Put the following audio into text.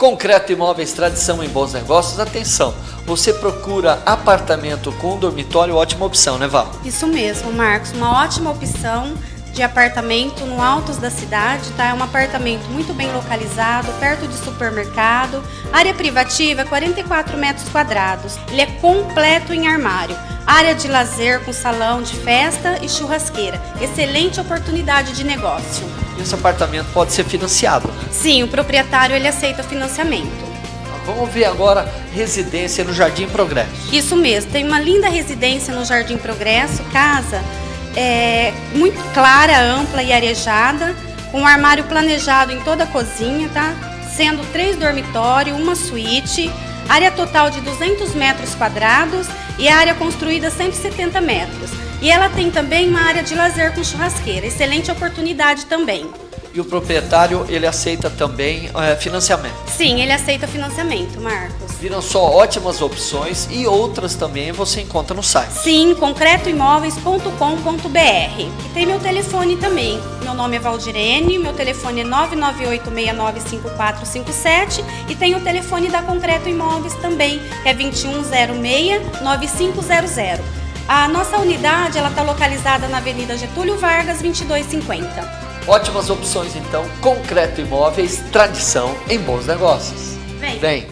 Concreto Imóveis, tradição em bons negócios. Atenção, você procura apartamento com dormitório, ótima opção, né, Val? Isso mesmo, Marcos, uma ótima opção de apartamento no altos da cidade, tá? É um apartamento muito bem localizado, perto de supermercado, área privativa 44 metros quadrados. Ele é completo em armário, área de lazer com salão de festa e churrasqueira. Excelente oportunidade de negócio. Esse apartamento pode ser financiado, né? Sim, o proprietário ele aceita financiamento. Vamos ver agora residência no Jardim Progresso. Isso mesmo, tem uma linda residência no Jardim Progresso, casa muito clara, ampla e arejada, com um armário planejado em toda a cozinha, tá? Sendo 3 dormitórios, uma suíte, área total de 200 metros quadrados e área construída 170 metros. E ela tem também uma área de lazer com churrasqueira, excelente oportunidade também. E o proprietário, ele aceita também financiamento. Sim, ele aceita financiamento, Marcos. Viram só ótimas opções e outras também você encontra no site. Sim, concretoimóveis.com.br. E tem meu telefone também. Meu nome é Valdirene, meu telefone é 998695457 e tem o telefone da Concreto Imóveis também, que é 2106-9500. A nossa unidade ela está localizada na Avenida Getúlio Vargas, 2250. Ótimas opções então, Concreto Imóveis, tradição em bons negócios. Vem. Vem.